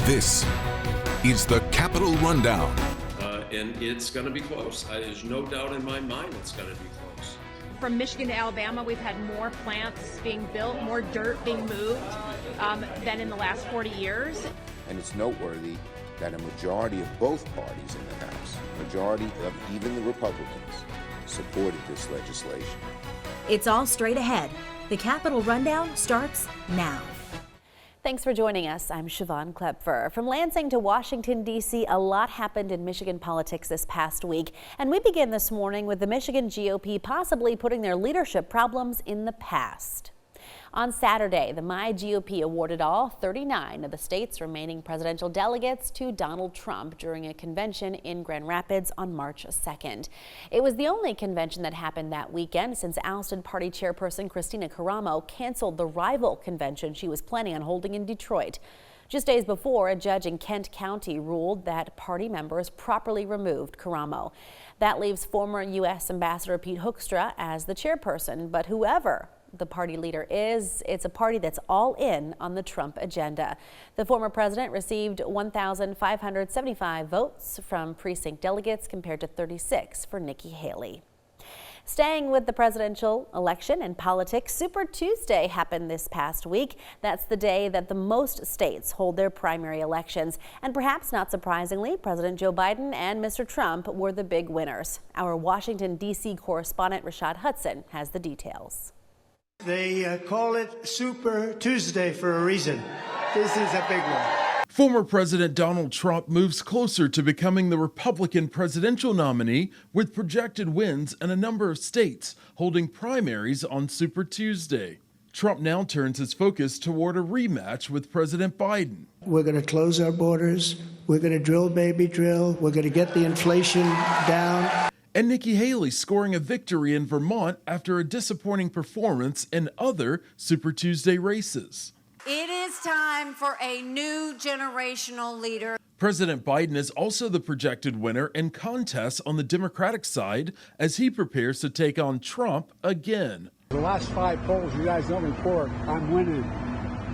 This is the Capitol Rundown. And it's going to be close. There's no doubt in my mind it's going to be close. From Michigan to Alabama, we've had more plants being built, more dirt being moved than in the last 40 years. And it's noteworthy that a majority of both parties in the House, majority of even the Republicans, supported this legislation. It's all straight ahead. The Capitol Rundown starts now. Thanks for joining us. I'm Siobhan Klepfer. From Lansing to Washington, D.C., a lot happened in Michigan politics this past week. And we begin this morning with the Michigan GOP possibly putting their leadership problems in the past. On Saturday, the MyGOP awarded all 39 of the state's remaining presidential delegates to Donald Trump during a convention in Grand Rapids on March 2nd. It was the only convention that happened that weekend since ousted party chairperson Kristina Karamo canceled the rival convention she was planning on holding in Detroit. Just days before, a judge in Kent County ruled that party members properly removed Karamo. That leaves former U.S. Ambassador Pete Hoekstra as the chairperson, but whoever the party leader is, it's a party that's all in on the Trump agenda. The former president received 1,575 votes from precinct delegates compared to 36 for Nikki Haley. Staying with the presidential election and politics, Super Tuesday happened this past week. That's the day that the most states hold their primary elections. And perhaps not surprisingly, President Joe Biden and Mr. Trump were the big winners. Our Washington, D.C. correspondent Rashad Hudson has the details. They call it Super Tuesday for a reason. This is a big one. Former President Donald Trump moves closer to becoming the Republican presidential nominee with projected wins in a number of states holding primaries on Super Tuesday. Trump now turns his focus toward a rematch with President Biden. We're going to close our borders. We're going to drill, baby, drill. We're going to get the inflation down. And Nikki Haley scoring a victory in Vermont after a disappointing performance in other Super Tuesday races. It is time for a new generational leader. President Biden is also the projected winner in contests on the Democratic side as he prepares to take on Trump again. The last 5 polls, you guys don't report, I'm winning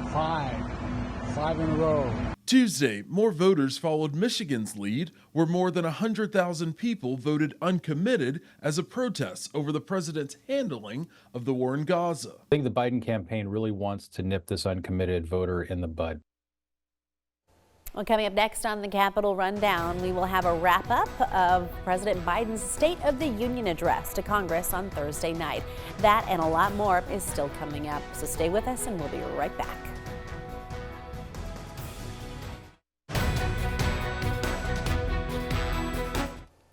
5 in a row. Tuesday, more voters followed Michigan's lead, where more than 100,000 people voted uncommitted as a protest over the president's handling of the war in Gaza. I think the Biden campaign really wants to nip this uncommitted voter in the bud. Well, coming up next on the Capitol Rundown, we will have a wrap-up of President Biden's State of the Union address to Congress on Thursday night. That and a lot more is still coming up, so stay with us and we'll be right back.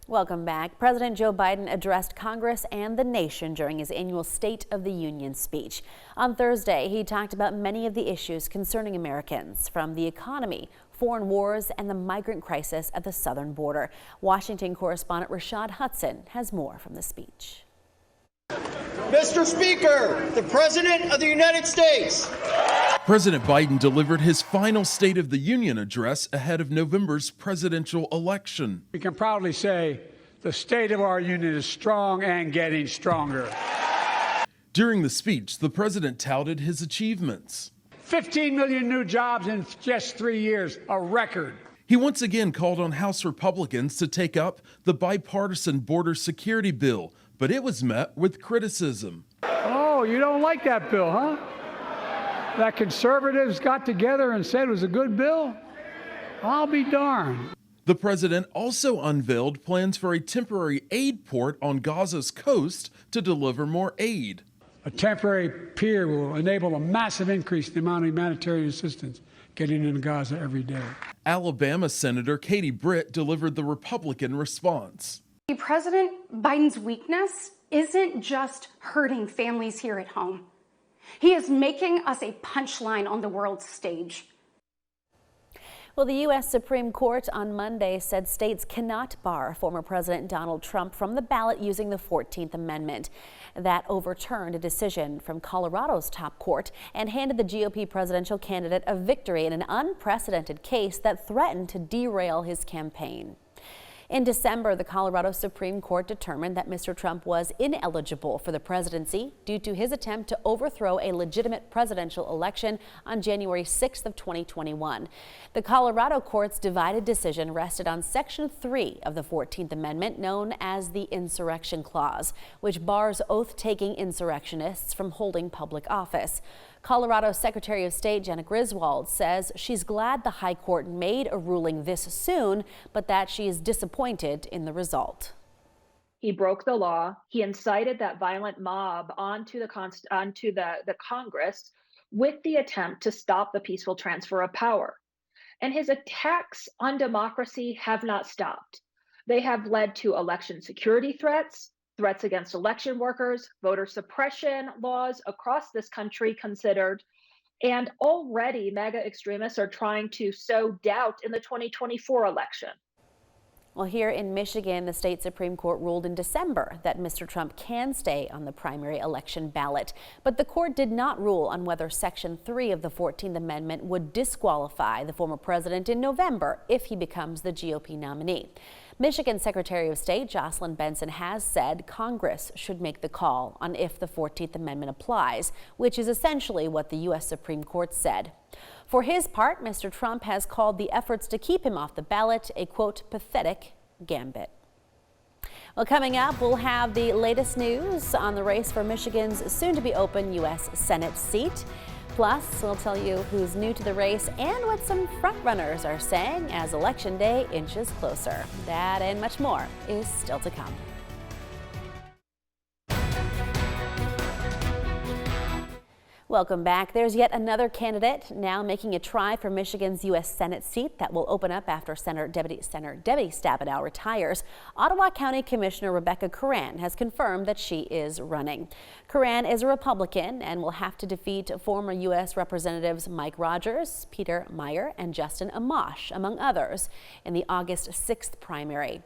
Welcome back. President Joe Biden addressed Congress and the nation during his annual State of the Union speech. On Thursday, he talked about many of the issues concerning Americans, from the economy, foreign wars, and the migrant crisis at the southern border. Washington correspondent Rashad Hudson has more from the speech. Mr. Speaker, the President of the United States. President Biden delivered his final State of the Union address ahead of November's presidential election. We can proudly say the state of our union is strong and getting stronger. During the speech, the president touted his achievements. 15 million new jobs in just 3 years, a record. He once again called on House Republicans to take up the bipartisan border security bill, but it was met with criticism. Oh, you don't like that bill, huh? That conservatives got together and said it was a good bill? I'll be darned. The president also unveiled plans for a temporary aid port on Gaza's coast to deliver more aid. A temporary pier will enable a massive increase in the amount of humanitarian assistance getting into Gaza every day. Alabama Senator Katie Britt delivered the Republican response. President Biden's weakness isn't just hurting families here at home. He is making us a punchline on the world stage. Well, the U.S. Supreme Court on Monday said states cannot bar former President Donald Trump from the ballot using the 14th Amendment. That overturned a decision from Colorado's top court and handed the GOP presidential candidate a victory in an unprecedented case that threatened to derail his campaign. In December, the Colorado Supreme Court determined that Mr. Trump was ineligible for the presidency due to his attempt to overthrow a legitimate presidential election on January 6th of 2021. The Colorado court's divided decision rested on Section 3 of the 14th Amendment, known as the Insurrection Clause, which bars oath-taking insurrectionists from holding public office. Colorado Secretary of State Jena Griswold says she's glad the High Court made a ruling this soon, but that she is disappointed in the result. He broke the law. He incited that violent mob onto the Congress with the attempt to stop the peaceful transfer of power. And his attacks on democracy have not stopped. They have led to election security threats against election workers, voter suppression laws across this country considered, and already MAGA extremists are trying to sow doubt in the 2024 election. Well, here in Michigan, the state Supreme Court ruled in December that Mr. Trump can stay on the primary election ballot. But the court did not rule on whether Section 3 of the 14th Amendment would disqualify the former president in November if he becomes the GOP nominee. Michigan Secretary of State Jocelyn Benson has said Congress should make the call on if the 14th Amendment applies, which is essentially what the U.S. Supreme Court said. For his part, Mr. Trump has called the efforts to keep him off the ballot a, quote, pathetic gambit. Well, coming up, we'll have the latest news on the race for Michigan's soon-to-be open U.S. Senate seat. Plus, we'll tell you who's new to the race and what some frontrunners are saying as Election Day inches closer. That and much more is still to come. Welcome back. There's yet another candidate now making a try for Michigan's U.S. Senate seat that will open up after Senator Debbie Stabenow retires. Ottawa County Commissioner Rebecca Curran has confirmed that she is running. Curran is a Republican and will have to defeat former U.S. Representatives Mike Rogers, Peter Meijer, and Justin Amash, among others, in the August 6th primary.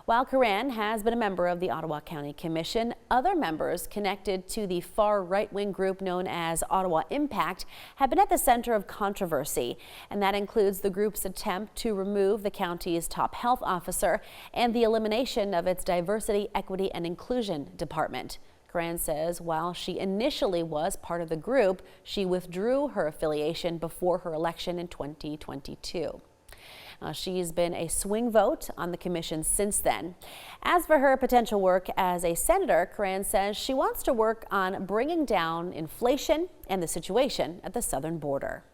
While Curran has been a member of the Ottawa County Commission, other members connected to the far right-wing group known as Ottawa Impact have been at the center of controversy, and that includes the group's attempt to remove the county's top health officer and the elimination of its Diversity, Equity, and Inclusion department. Curran says while she initially was part of the group, she withdrew her affiliation before her election in 2022. She's been a swing vote on the commission since then. As for her potential work as a senator, Curran says she wants to work on bringing down inflation and the situation at the southern border.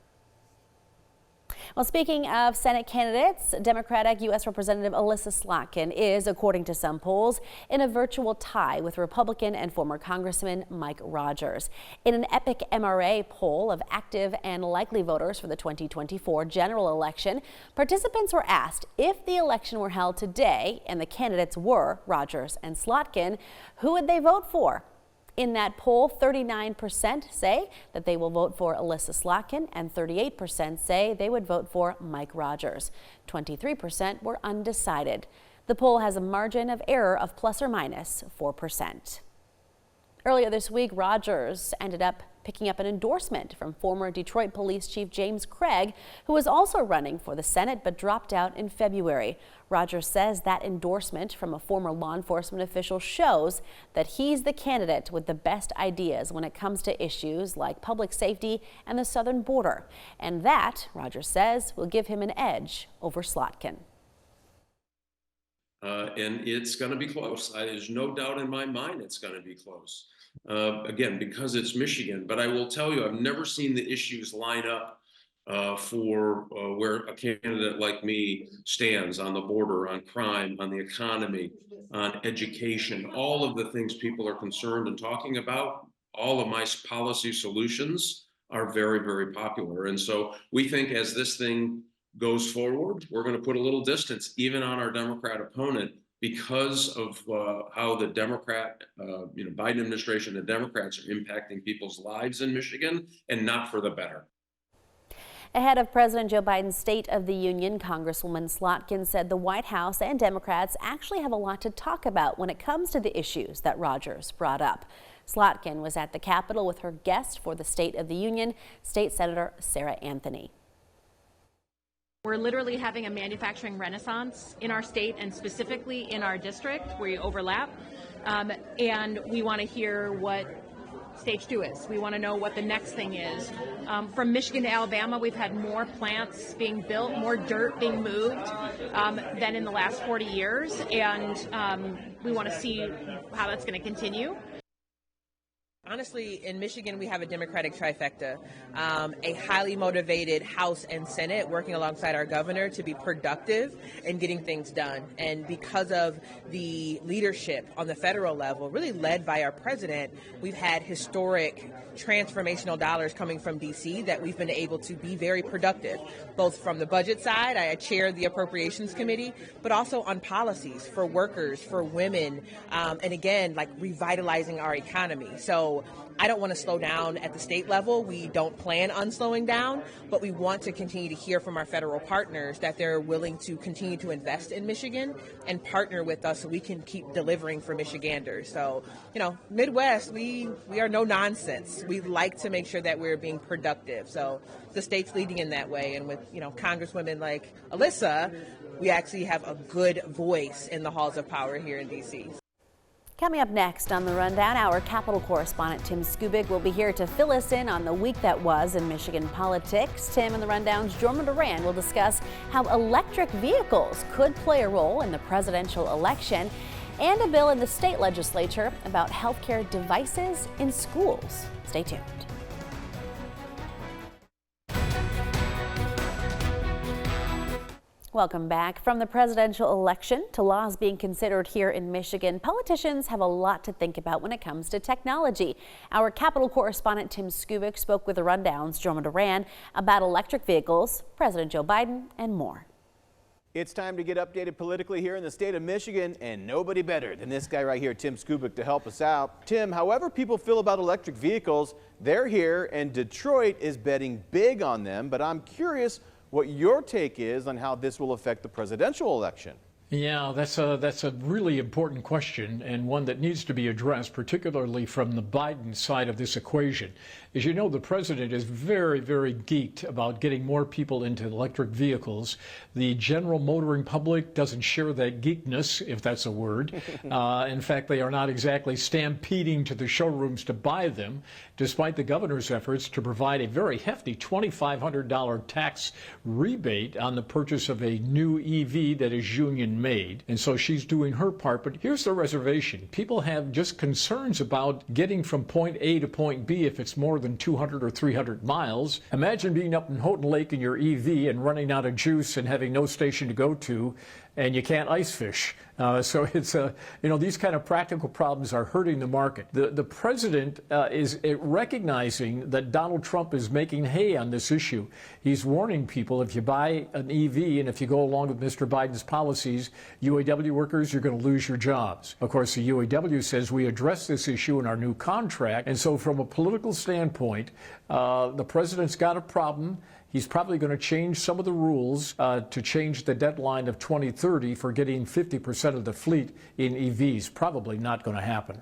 Well, speaking of Senate candidates, Democratic U.S. Representative Elissa Slotkin is, according to some polls, in a virtual tie with Republican and former Congressman Mike Rogers. In an epic MRA poll of active and likely voters for the 2024 general election, participants were asked if the election were held today and the candidates were Rogers and Slotkin, who would they vote for? In that poll, 39% say that they will vote for Elissa Slotkin and 38% say they would vote for Mike Rogers. 23% were undecided. The poll has a margin of error of plus or minus 4%. Earlier this week, Rogers ended up picking up an endorsement from former Detroit Police Chief James Craig, who was also running for the Senate but dropped out in February. Rogers says that endorsement from a former law enforcement official shows that he's the candidate with the best ideas when it comes to issues like public safety and the southern border. And that, Rogers says, will give him an edge over Slotkin. And it's going to be close. There's no doubt in my mind it's going to be close. Again, because it's Michigan. But I will tell you, I've never seen the issues line up for where a candidate like me stands on the border, on crime, on the economy, on education, all of the things people are concerned and talking about. All of my policy solutions are very, very popular. And so we think as this thing goes forward, we're going to put a little distance even on our Democrat opponent because of how the Democrat, Biden administration, the Democrats are impacting people's lives in Michigan, and not for the better. Ahead of President Joe Biden's State of the Union, Congresswoman Slotkin said the White House and Democrats actually have a lot to talk about when it comes to the issues that Rogers brought up. Slotkin was at the Capitol with her guest for the State of the Union, State Senator Sarah Anthony. We're literally having a manufacturing renaissance in our state and specifically in our district where you overlap. And we want to hear what stage 2 is. We want to know what the next thing is. From Michigan to Alabama, we've had more plants being built, more dirt being moved than in the last 40 years. And we want to see how that's going to continue. Honestly, in Michigan, we have a Democratic trifecta, a highly motivated House and Senate working alongside our governor to be productive and getting things done. And because of the leadership on the federal level, really led by our president, we've had historic transformational dollars coming from D.C. that we've been able to be very productive, both from the budget side, I chair the Appropriations Committee, but also on policies for workers, for women, and again, like revitalizing our economy. So I don't want to slow down at the state level. We don't plan on slowing down, but we want to continue to hear from our federal partners that they're willing to continue to invest in Michigan and partner with us so we can keep delivering for Michiganders. So, Midwest, we are no nonsense. We like to make sure that we're being productive. So the state's leading in that way. And with, Congresswomen like Alyssa, we actually have a good voice in the halls of power here in D.C. Coming up next on The Rundown, our Capitol correspondent Tim Skubik will be here to fill us in on the week that was in Michigan politics. Tim and The Rundown's Jorma Duran will discuss how electric vehicles could play a role in the presidential election and a bill in the state legislature about healthcare devices in schools. Stay tuned. Welcome back. From the presidential election to laws being considered here in Michigan, politicians have a lot to think about when it comes to technology. Our Capitol correspondent Tim Skubik spoke with The Rundown's Jorma Duran about electric vehicles, President Joe Biden, and more. It's time to get updated politically here in the state of Michigan, and nobody better than this guy right here, Tim Skubik, to help us out. Tim, however people feel about electric vehicles, they're here, and Detroit is betting big on them, but I'm curious what your take is on how this will affect the presidential election. Yeah, that's a really important question and one that needs to be addressed, particularly from the Biden side of this equation. As you know, the president is very, very geeked about getting more people into electric vehicles. The general motoring public doesn't share that geekness, if that's a word. In fact, they are not exactly stampeding to the showrooms to buy them, despite the governor's efforts to provide a very hefty $2,500 tax rebate on the purchase of a new EV that is union made. And so she's doing her part. But here's the reservation. People have just concerns about getting from point A to point B if it's more than 200 or 300 miles. Imagine being up in Houghton Lake in your EV and running out of juice and having no station to go to, and you can't ice fish. So it's these kind of practical problems are hurting the market. The president is recognizing that Donald Trump is making hay on this issue. He's warning people, if you buy an EV and if you go along with Mr. Biden's policies, UAW workers, you're going to lose your jobs. Of course, the UAW says we address this issue in our new contract. And so from a political standpoint, the president's got a problem. He's probably going to change some of the rules to change the deadline of 2030 for getting 50% of the fleet in EVs. Probably not going to happen.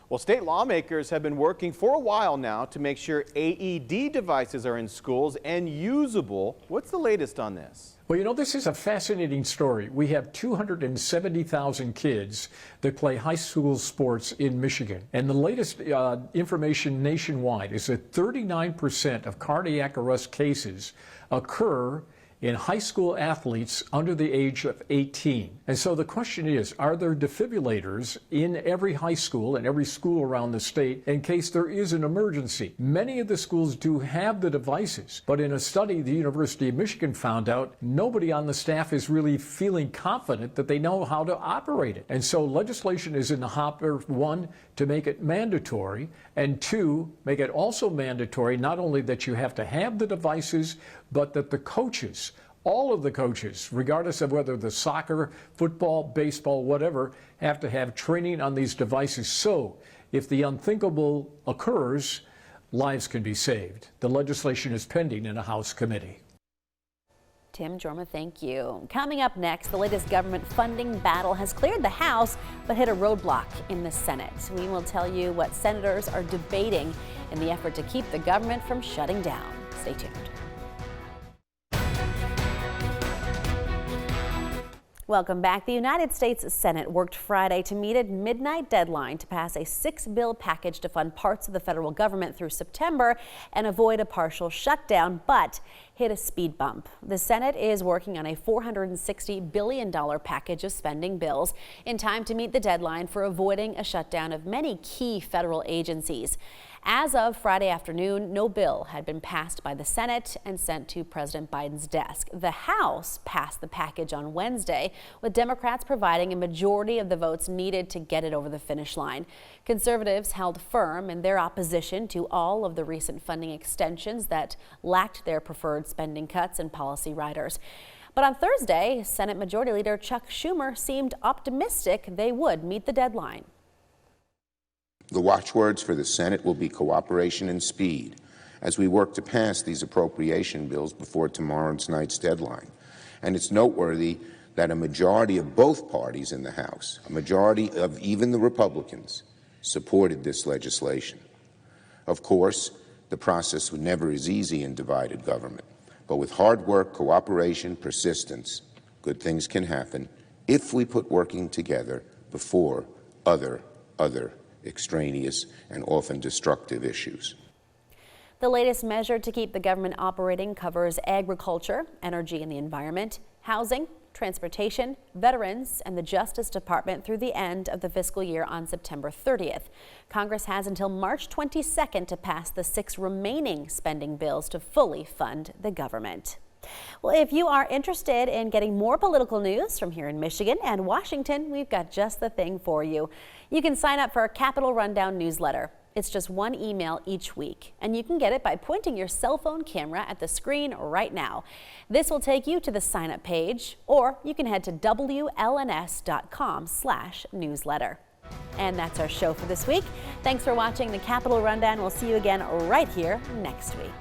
Well, state lawmakers have been working for a while now to make sure AED devices are in schools and usable. What's the latest on this? Well, this is a fascinating story. We have 270,000 kids that play high school sports in Michigan. And the latest information nationwide is that 39% of cardiac arrest cases occur in high school athletes under the age of 18. And so the question is, are there defibrillators in every high school and every school around the state in case there is an emergency? Many of the schools do have the devices, but in a study the University of Michigan found out nobody on the staff is really feeling confident that they know how to operate it. And so legislation is in the hopper, one, to make it mandatory, and two, make it also mandatory not only that you have to have the devices, but that the coaches, all of the coaches, regardless of whether the soccer, football, baseball, whatever, have to have training on these devices. So if the unthinkable occurs, lives can be saved. The legislation is pending in a House committee. Tim, Jorma, thank you. Coming up next, the latest government funding battle has cleared the House but hit a roadblock in the Senate. We will tell you what senators are debating in the effort to keep the government from shutting down. Stay tuned. Welcome back. The United States Senate worked Friday to meet a midnight deadline to pass a 6-bill package to fund parts of the federal government through September and avoid a partial shutdown, but hit a speed bump. The Senate is working on a $460 billion package of spending bills in time to meet the deadline for avoiding a shutdown of many key federal agencies. As of Friday afternoon, no bill had been passed by the Senate and sent to President Biden's desk. The House passed the package on Wednesday, with Democrats providing a majority of the votes needed to get it over the finish line. Conservatives held firm in their opposition to all of the recent funding extensions that lacked their preferred spending cuts and policy riders. But on Thursday, Senate Majority Leader Chuck Schumer seemed optimistic they would meet the deadline. The watchwords for the Senate will be cooperation and speed as we work to pass these appropriation bills before tomorrow night's deadline. And it's noteworthy that a majority of both parties in the House, a majority of even the Republicans, supported this legislation. Of course, the process never is easy in divided government, but with hard work, cooperation, persistence, good things can happen if we put working together before other extraneous and often destructive issues. The latest measure to keep the government operating covers agriculture, energy and the environment, housing, transportation, veterans, and the Justice Department through the end of the fiscal year on September 30th. Congress has until March 22nd to pass the 6 remaining spending bills to fully fund the government. Well, if you are interested in getting more political news from here in Michigan and Washington, we've got just the thing for you. You can sign up for our Capitol Rundown newsletter. It's just 1 email each week, and you can get it by pointing your cell phone camera at the screen right now. This will take you to the sign-up page, or you can head to WLNS.com/newsletter. And that's our show for this week. Thanks for watching the Capitol Rundown. We'll see you again right here next week.